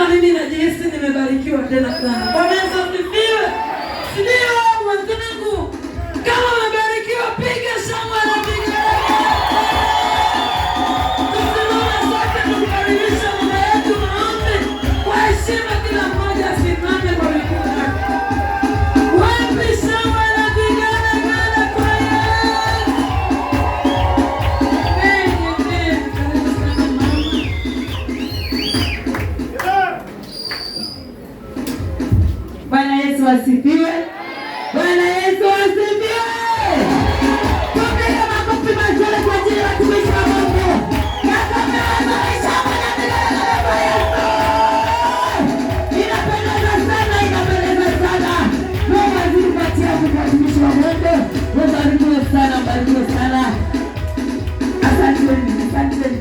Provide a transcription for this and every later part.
mimi najihisi nimebarikiwa tena sana. Bwana Yesu asifiwe. Ndio wenzangu, kama umebarikiwa piga shangwe na piga. Tusimame sote tukaribisha mama yetu maombi. Kwa heshima kila mmoja asimame kwa mikono yake. Wapi shangwe na piga na kwa Yesu. Bwana Yesu asifiwe. Bwana Yesu asifiwe. Tupigie makofi mazuri kwa ajili ya watumishi wa Mungu. Inapendeza sana, inapendeza sana. Mungu azidi kupatia watumishi wa Mungu. Mungu abarikiwe sana, abarikiwe sana. Asanteni, asanteni.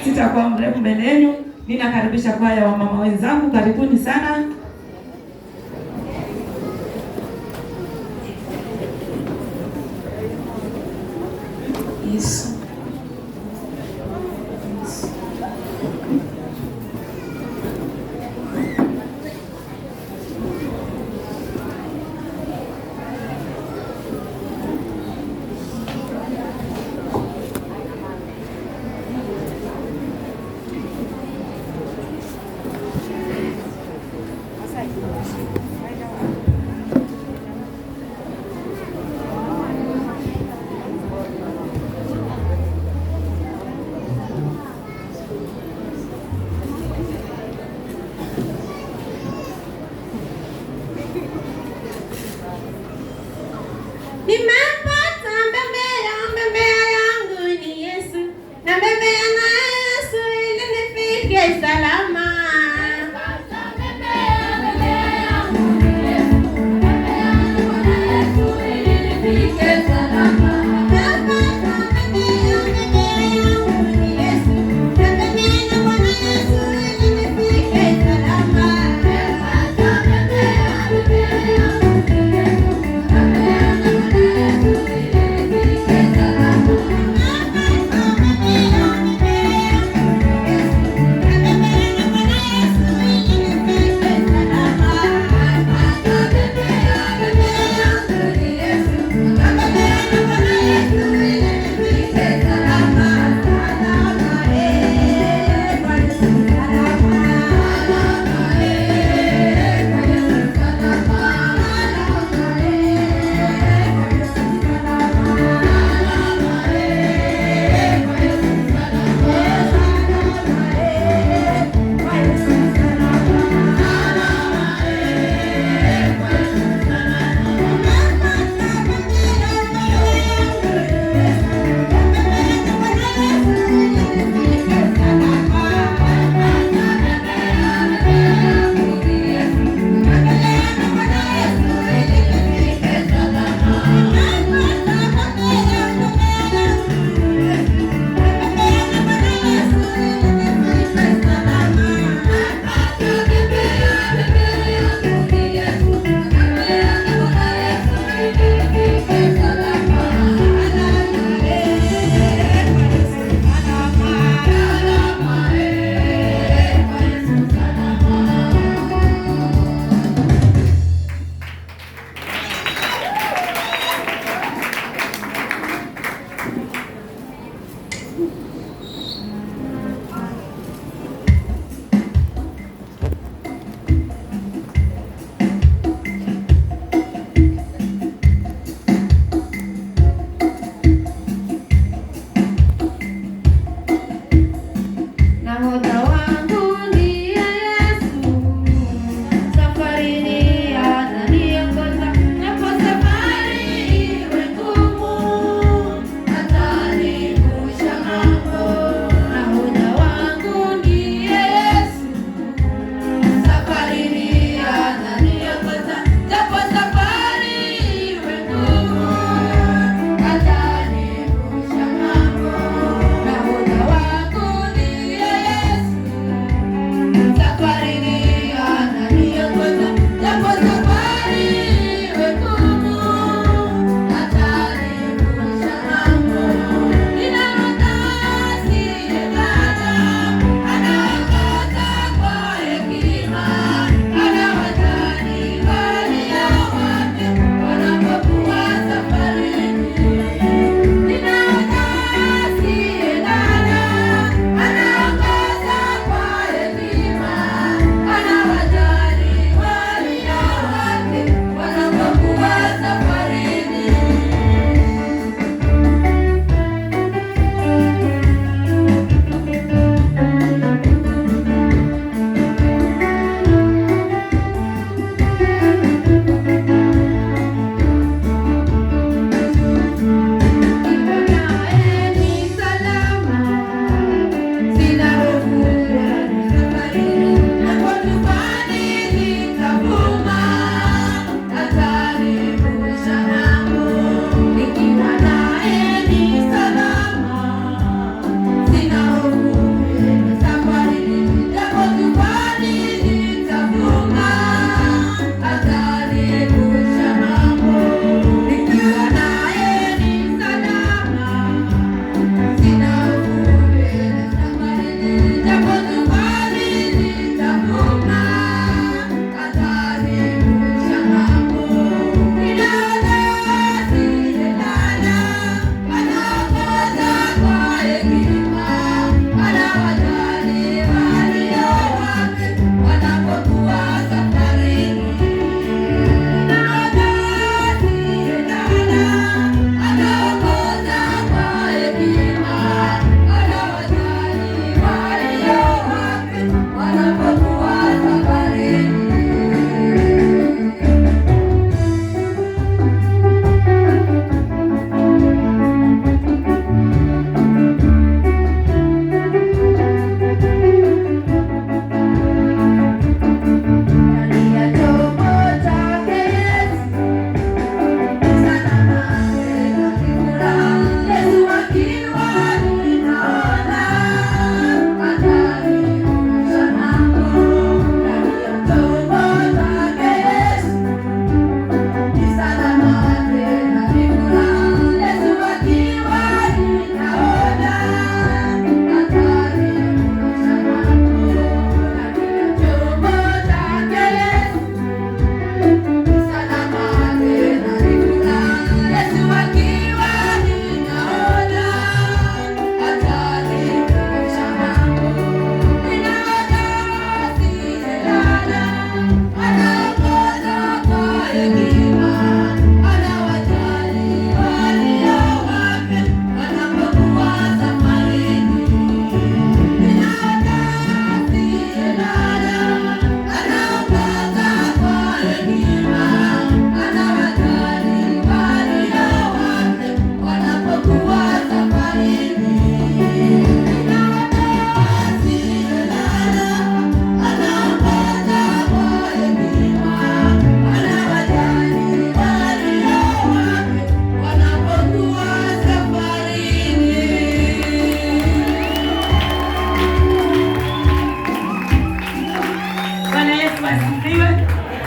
Sitakuwa mrefu mbele yenu. Ninakaribisha kwaya wa mama wenzangu, karibuni sana. Yesu. Nimepata mbembea yangu ni Yesu, na mbembea na Yesu ili nifike salama.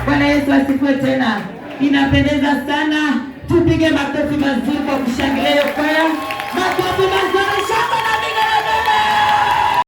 Bwana Yesu asifiwe tena. Inapendeza sana. Tupige makofi mazuri kwa kushangilia kwaya. Makofi mazuri shaka.